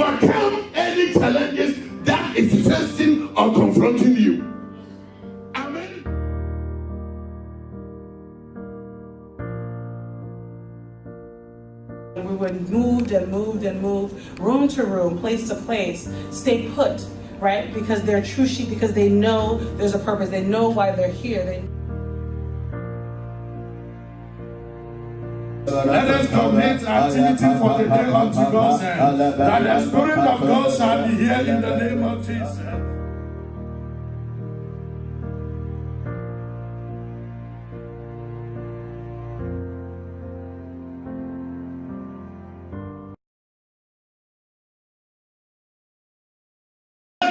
overcome any challenges that is facing or confronting you. Amen. We would move and move and move, room to room, place to place, stay put, right? Because they're true sheep, because they know there's a purpose. They know why they're here. Let us commit activity for the day unto God's hand, that the Spirit of God shall be here in the name of Jesus.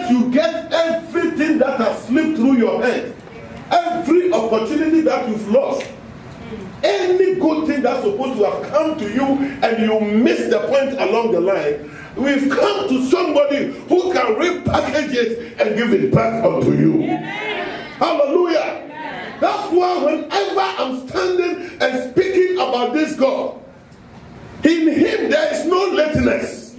You get everything that has slipped through your hand, every opportunity that you've lost, any good thing that's supposed to have come to you and you miss the point along the line. We've come to somebody who can repackage it and give it back unto you. Amen. Hallelujah. Amen. That's why whenever I'm standing and speaking about this God, in him there is no lateness.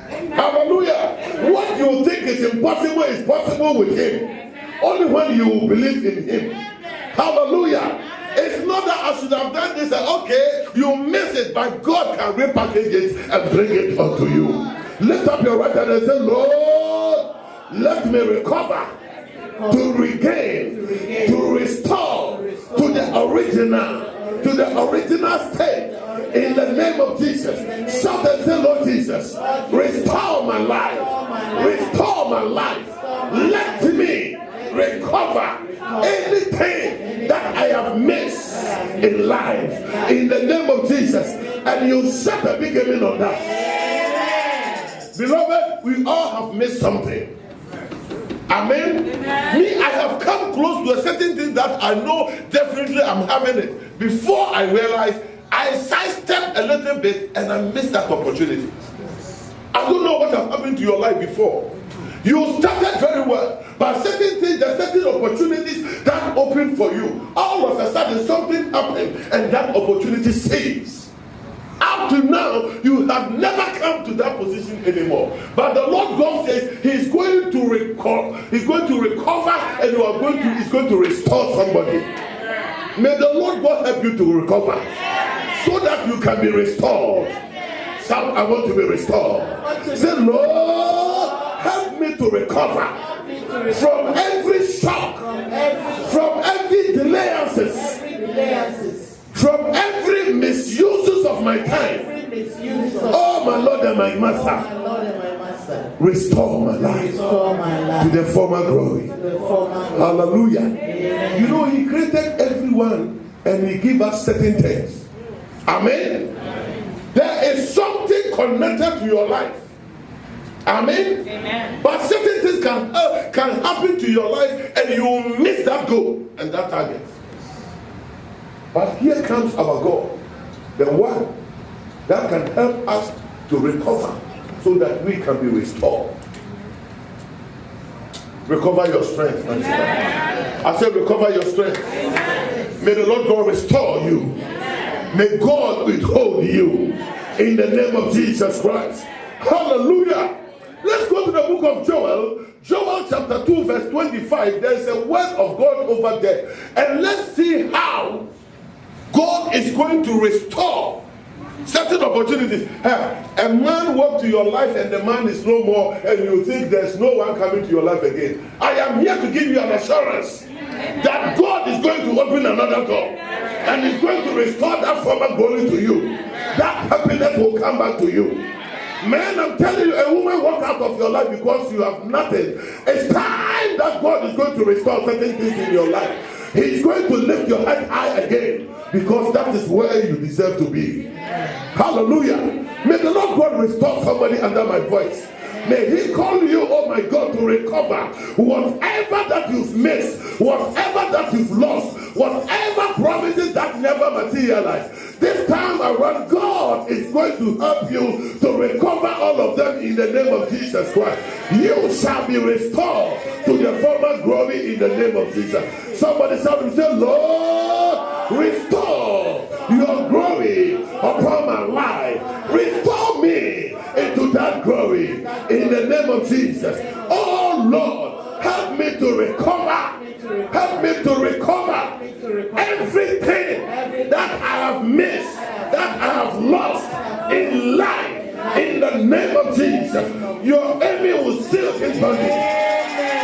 Amen. Hallelujah. What you think is impossible is possible with him. Only when you believe in him. Hallelujah. It's not that I should have done this and okay, you miss it, but God can repackage it and bring it unto you. Lift up your right hand and say, Lord, let me recover, to regain, to restore to the original state. In the name of Jesus. Shout and say, Lord Jesus, restore my life. Restore my life. Let me recover anything that I have missed in life. In the name of Jesus. And you set a big amen on that. Beloved, we all have missed something. Amen. Me, I have come close to a certain thing that I know definitely I'm having it. Before I realize, I sidestepped a little bit and I missed that opportunity. I don't know what has happened to your life before. You started very well, but certain things, there are certain opportunities that open for you. All of a sudden, something happened and that opportunity ceased. Up to now, you have never come to that position anymore. But the Lord God says He's going to recover. He's going to recover, and you are going to. He's going to restore somebody. May the Lord God help you to recover, so that you can be restored. Shout, I want to be restored. Say, Lord, help me to recover from every shock, from every delayances, from every misuses of my time. Oh, my Lord and my Master, restore my life to the former glory. Hallelujah. You know, He created everyone and He gave us certain things. Amen. There is something connected to your life. Amen. Amen. But certain things can happen to your life and you miss that goal and that target. But here comes our God, the one that can help us to recover so that we can be restored. Recover your strength. I said recover your strength. Amen. May the Lord God restore you. Amen. May God withhold you in the name of Jesus Christ. Hallelujah. Let's go to the book of Joel. Joel chapter 2 verse 25. There's a word of God over there. And let's see how God is going to restore certain opportunities. A man walked to your life and the man is no more, and you think there's no one coming to your life again. I am here to give you an assurance that God is going to open another door and is going to restore that former glory to you. That happiness will come back to you. Man, I'm telling you, a woman walked out of your life because you have nothing. It's time that God is going to restore certain things in your life. He's going to lift your head high again, because that is where you deserve to be. Hallelujah. May the Lord God restore somebody under my voice. May He call you, oh my God, to recover whatever that you've missed, whatever that you've lost, whatever promises that never materialized. This time around, God is going to help you to recover all of them in the name of Jesus Christ. You shall be restored to the former glory in the name of Jesus. Somebody shout and say, Lord, restore your glory upon my life. Restore me into that glory in me to recover. Help me to recover everything that I have missed, that I have lost in life. In the name of Jesus, your enemy will seal his body.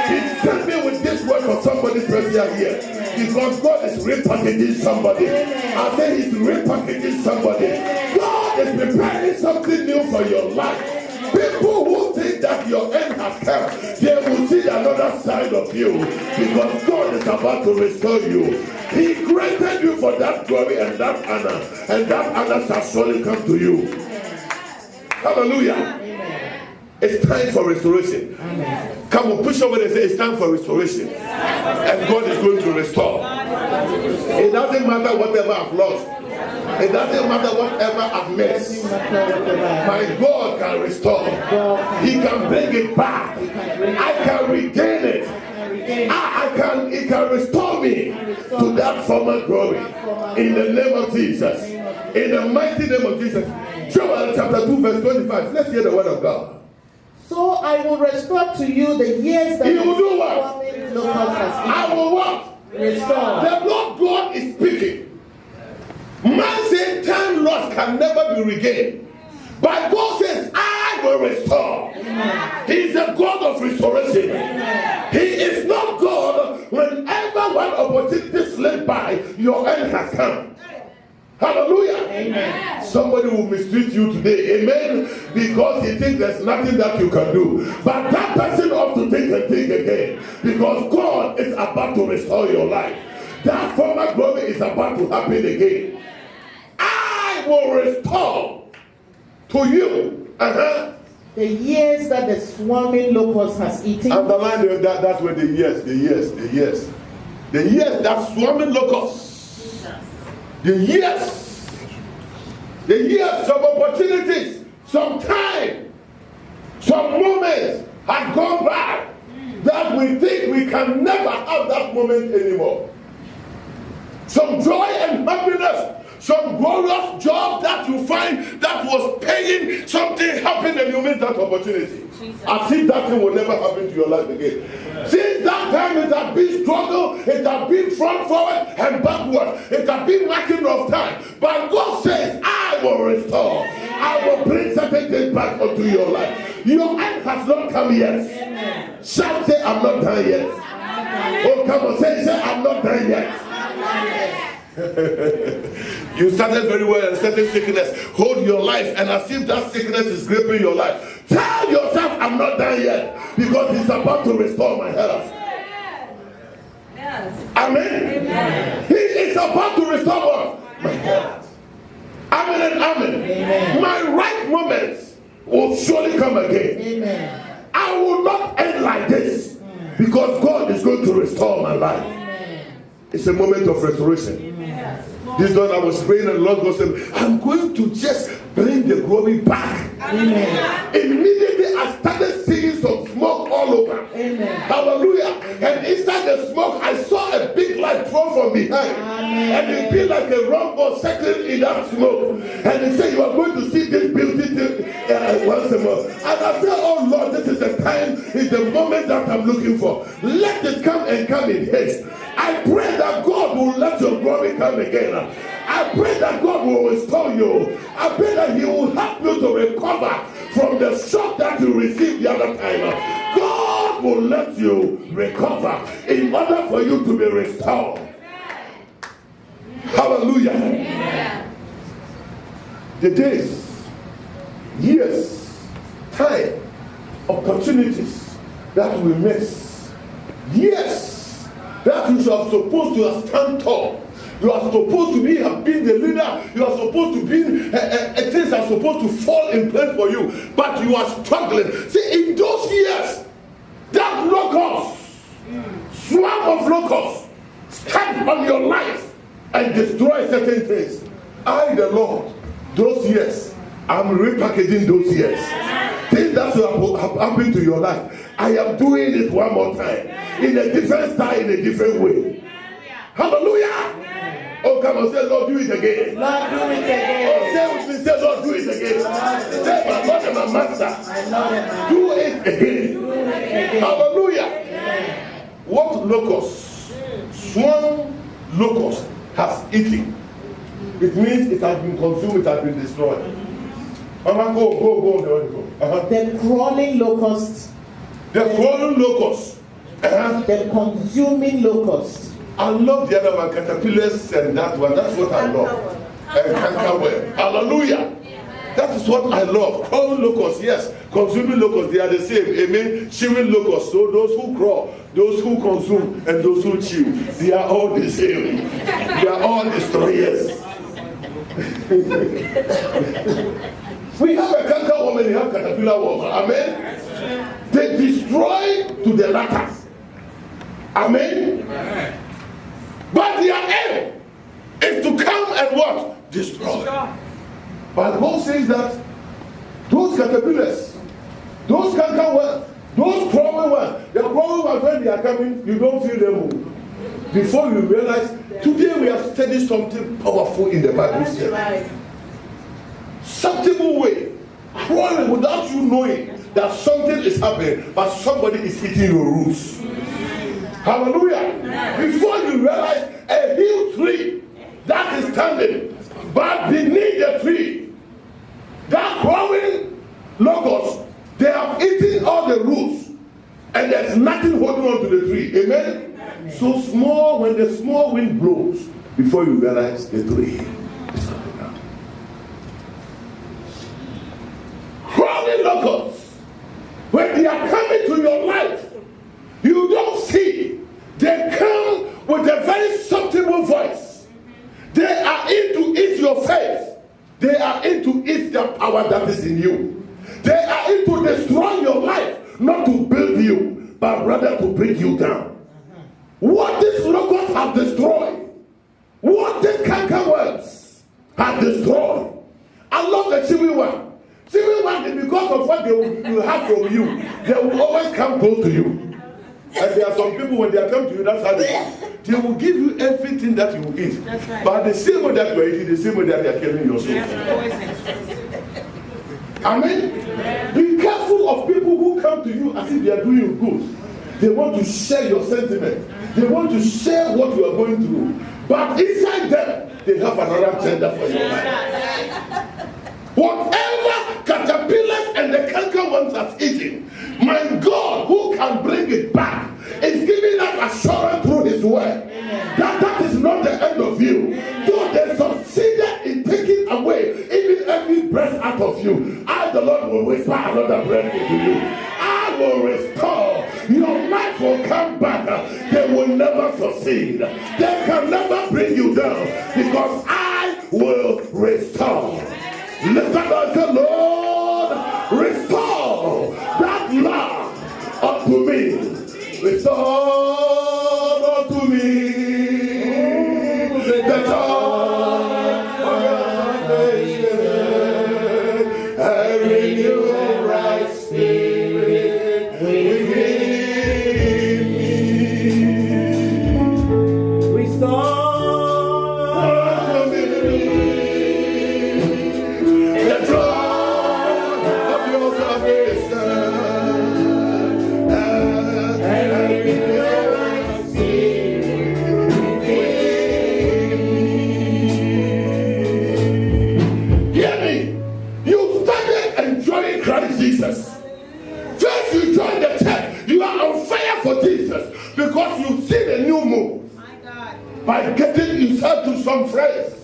He sent me with this word for somebody special here. Because God is repackaging somebody. I say he's repackaging somebody. God is preparing something new for your life. People who think that your end has come, they will see another side of you. Because God is about to restore you. He created you for that glory and that honor. And that honor shall surely come to you. Hallelujah. Amen. It's time for restoration. Amen. Come on, push over and say it's time for restoration. And God is going to restore. It doesn't matter whatever I've lost. It doesn't matter whatever I've missed. My God can restore. He can bring it back. I can regain it. He can restore me to that former glory. In the name of Jesus. In the mighty name of Jesus. Joel chapter 2 verse 25. Let's hear the word of God. So I will restore to you the years that He will do what? I will what? Restore. The Lord God is speaking. Man said time lost can never be regained. But God says, I will restore. Amen. He is a God of restoration. Amen. He is not God whenever one opportunity slips by, your end has come. Hallelujah. Amen. Somebody will mistreat you today. Amen. Because he thinks there's nothing that you can do. But that person ought to think and think again. Because God is about to restore your life. That former glory is about to happen again. I will restore to you the years that the swarming locust has eaten. Underline that's where the years that swarming locusts. The years of opportunities, some time, some moments have gone by that we think we can never have that moment anymore. Some joy and happiness, some glorious job that you find that was paying, something happened and you missed that opportunity. As if that thing will never happen to your life again. Since that time it has been struggle, it has been front forward and backward. It has been lacking of time. But God says, I will restore. I will bring certain things back onto your life. Your end has not come yet. Shout, say, I'm not done yet. Oh, come on, say, I'm not done yet. You started very well and certain sickness. Hold your life and as if that sickness is gripping your life. Tell yourself I'm not done yet because he's about to restore my health. Yes. Amen. Amen. He is about to restore what? My health. Amen and amen. Amen. My right moments will surely come again. Amen. I will not end like this because God is going to restore my life. Amen. It's a moment of restoration. Amen. This night I was praying and the Lord God said, I'm going to just bring the glory back. Amen. Immediately I started seeing some smoke all over. Amen. Hallelujah. Amen. And inside the smoke I saw a big light thrown from behind. Amen. And it be like a rumble circling in that smoke. And he said, you are going to see this beauty once more. And I said, oh Lord, this is the time, is the moment that I'm looking for. Let it come and come in haste. I pray that God will let your glory come again. I pray that God will restore you. I pray that he will help you to recover from the shock that you received the other time. God will let you recover in order for you to be restored. Hallelujah. Amen. The days, years, time, opportunities that we miss. Yes. That you are supposed to have stand tall. You are supposed to have been the leader. You are supposed to be, things are supposed to fall in place for you. But you are struggling. See, in those years, that locust, swarm of locusts, stand on your life and destroy certain things. I, the Lord, those years, I'm repackaging those years. Things that have happened to your life, I am doing it one more time. In a different style, in a different way. Hallelujah. Oh, come on, say, Lord, do it again. Lord, do it again. Oh, say with me, say, Lord, do it again. Say, my Lord and my Master, do it again. Hallelujah. locusts, swarm locust has eaten, it means it has been consumed, it has been destroyed. Mama, go. The crawling locust. The crawling locust. The consuming locust. I love the other one, caterpillars, and that one. That's what I love. And cankerworm. Hallelujah. That is what I love. Crawling locusts, yes. Consuming locusts, they are the same. Amen. Chewing locusts. So those who crawl, those who consume, and those who chew, they are all the same. They are all destroyers. We have a cankerworm and we have caterpillar worm. Amen. They destroy to the latter. Amen. But their aim is to come and what? Destroy. But God says that those caterpillars, those cankerworms, those crawling ones, the crawling ones, when they are coming, you don't feel them move. Before you realize, today we have studied something powerful in the Bible. Right. Something way, crawling without you knowing that something is happening, but somebody is eating your roots. Hallelujah. Before you realize, a huge tree that is standing, but beneath the tree, that crawling locusts, they have eaten all the roots, and there's nothing holding on to the tree. Amen? So small, when the small wind blows, before you realize the tree is coming down. Crawling locusts, when they are coming to your life, you don't see. They come with a very subtle voice. They are in to eat your faith. They are in to eat the power that is in you. They are in to destroy your life, not to build you, but rather to bring you down. What these locusts have destroyed, what these cankerworms have destroyed. I love the chewing one. Chewing one is because of what they will have from you. They will always come close to you. And there are some people, when they come to you, that's how they will give you everything that you will eat. That's right. But the same way that you are eating, the same way that they are killing your soul. Amen. Be careful of people who come to you as if they are doing you good. They want to share your sentiment. They want to share what you are going through. But inside them, they have another agenda for your life. Whatever caterpillars and the cankerworms have eaten, my God, who can bring it back, is giving us assurance through His word that is not the end of you. Though they succeeded in taking away even every breath out of you, I, the Lord, will whisper another breath into you. I will restore. Your life will come back. They will never succeed. They can never bring you down because I will restore. Lift up and say, Lord, restore that love unto me. Restore unto me the joy of your salvation and renew a right spirit within me. Restore. Jesus. First you join the church, you are on fire for Jesus because you see the new move. My God. By getting yourself to some friends.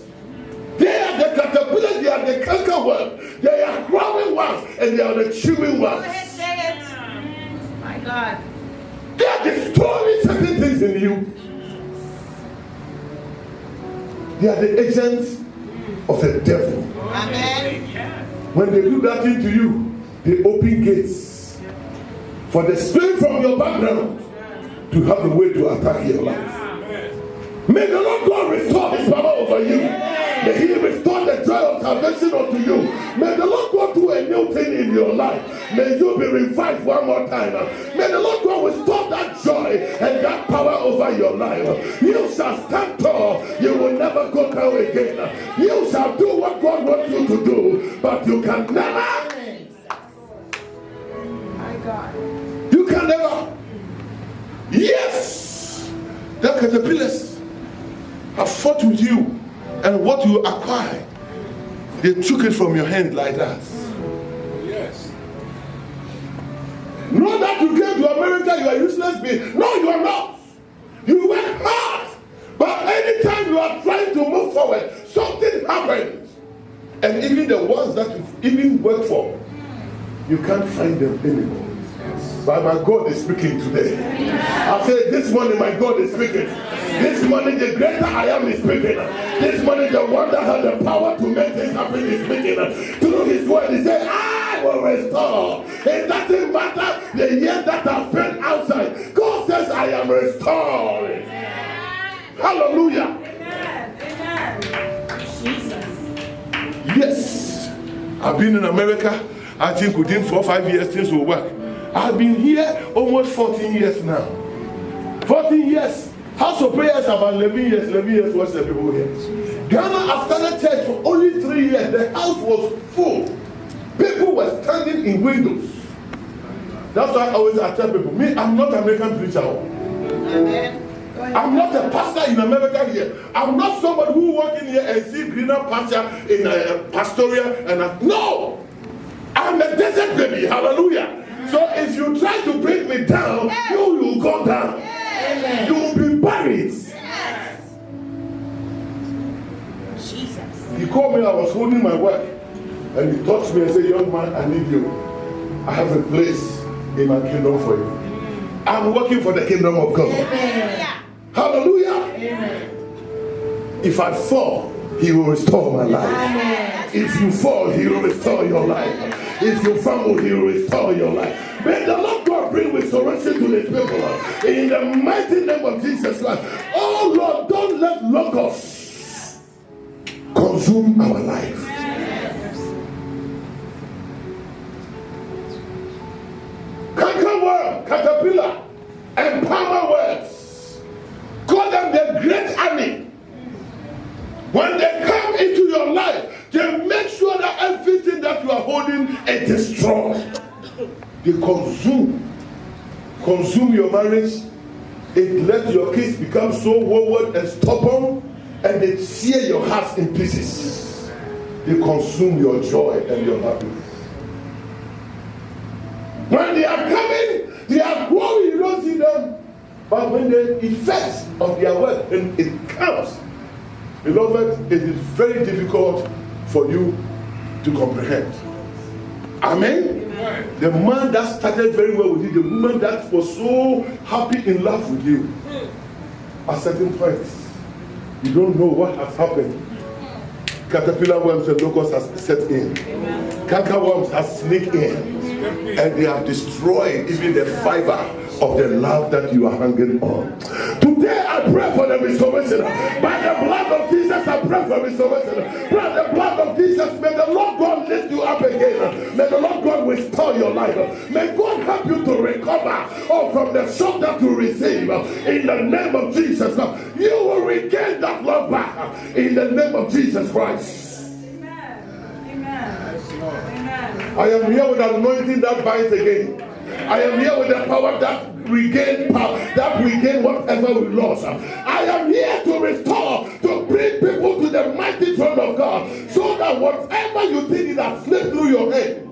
They are the caterpillars, they are the cankerworms, they are crawling ones, and they are the chewing ones. Go ahead, say it. My God. They are destroying certain things in you. They are the agents of the devil. Amen. When they do that thing to you, they open gates for the spirit from your background to have a way to attack your life. May the Lord God restore His power over you. May He restore the joy of salvation unto you. May the Lord God do a new thing in your life. May you be revived one more time. May the Lord God restore that joy and that power over your life. You shall stand tall. You will never go down again. You shall do what God wants you to do, but you can never. God. You can never. Yes. The caterpillars have fought with you, and what you acquired, they took it from your hand like that. Yes. Not that you came to America, you are useless being. No, you are not. You work hard. But anytime you are trying to move forward, something happens. And even the ones that you even work for, you can't find them anymore. But my God is speaking today. I say this morning my God is speaking. This morning the greater I am is speaking. This morning the one that has the power to make things happen is speaking. Through his word he said, I will restore. It doesn't matter the years that I've spent outside. God says I am restoring. Hallelujah. Amen. Jesus. Yes. I've been in America. I think within 4 or 5 years things will work. I've been here almost 14 years now. 14 years. House of prayers about 11 years. 11 years was the people here. Ghana, I've started church for only 3 years. The house was full. People were standing in windows. That's why I always tell people, me, I'm not an American preacher. I'm not a pastor in America here. I'm not somebody who walk in here and see greener pasture in a pastoral no! I'm a desert baby. Hallelujah. So if you try to bring me down, you will go down. Amen. You will be buried. Jesus. He called me, I was holding my work. And he touched me and said, young man, I need you. I have a place in my kingdom for you. I'm working for the kingdom of God. Amen. Hallelujah. Amen. If I fall, he will restore my life. Amen. If you fall, he will restore your life. If you fumble, he will restore your life. May the Lord God bring restoration to his people in the mighty name of Jesus Christ. Oh Lord, don't let locusts consume our life. Cankerworm, caterpillar, and palmer worms. Call them the great army. When they come into your life, they make sure that everything that you are holding is destroyed. They consume your marriage. It lets your kids become so wayward and stubborn, and they tear your heart in pieces. They consume your joy and your happiness. When they are coming, they are growing, you don't see them. But when the effects of their work, and it comes, beloved, it is very difficult for you to comprehend. Amen? Amen. The man that started very well with you, the woman that was so happy in love with you, at certain points, you don't know what has happened. Caterpillar worms and locusts has set in. Canker worms has sneaked in. And they have destroyed even the fiber of the love that you are hanging on. Today I pray for the restoration. By the blood of Jesus I pray for restoration. By the blood of Jesus, may the Lord God lift you up again. May the Lord God restore your life. May God help you to recover from the shock that you receive. In the name of Jesus, you will regain that love back. In the name of Jesus Christ. I am here with an anointing that binds again. I am here with the power that regain power, that regain whatever we lost. I am here to restore, to bring people to the mighty throne of God, so that whatever you think it has slipped through your head,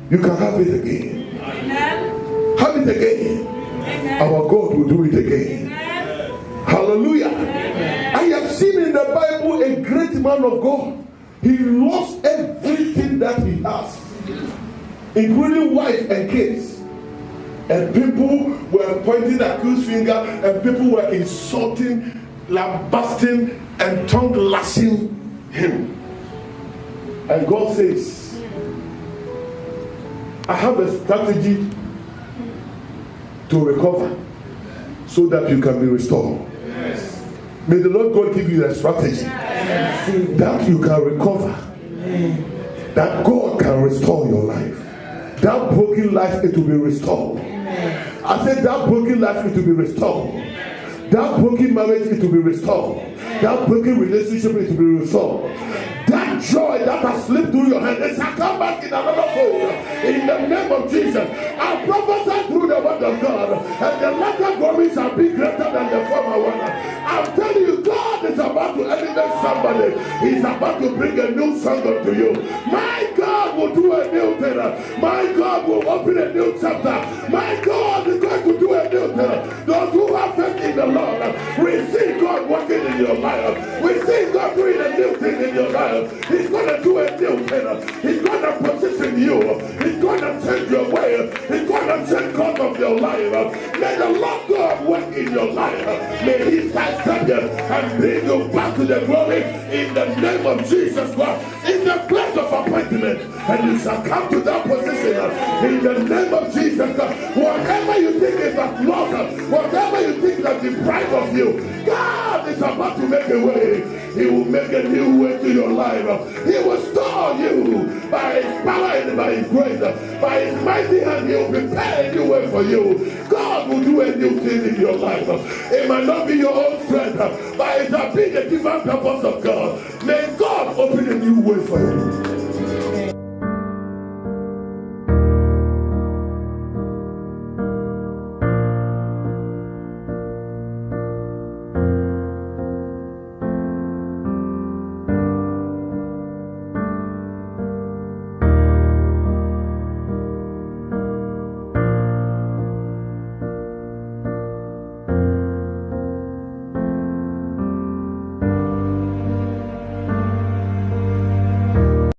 you can have it again. Amen. Have it again. Amen. Our God will do it again. Amen. Hallelujah. Amen. I have seen in the Bible a great man of God. He lost everything that he has, including wife and kids. And people were pointing the accused finger, and people were insulting, lambasting, and tongue lashing him. And God says, I have a strategy to recover so that you can be restored. Yes. May the Lord God give you a strategy. Yes. That you can recover. Amen. That God can restore your life. That broken life, it will be restored. Amen. I said that broken life, it will be restored. That broken marriage, it will be restored. That broken relationship, it will be restored. That joy that has slipped through your hand, it shall come back in another fold. In the name of Jesus, I prophesy through the word of God, and the latter glory shall be greater than the former one. I'm telling you, God is about to elevate somebody. He's about to bring a new song unto you. My God will do a new thing. My God will open a new chapter. My God is going to do a new thing. Those who have faith in the Lord, we see God working in your life. We see God doing a new thing in your life. He's going to do a new thing. He's going to position you. He's going to change your way. He's going to change God of your life. May the Lord God work in your life. May He stand you and bring you back to the glory in the name of Jesus Christ. It's a place of appointment, and you shall come to that position in the name of Jesus Christ. Whatever you think is a loss, whatever you think that deprived of you, God is about to make a way. He will make a new way to your life. He will store you by His power and by His grace. By His mighty hand, He will prepare a new way for you. God will do a new thing in your life. It might not be your own strength, but it shall be the divine purpose of God. May God open a new way for you.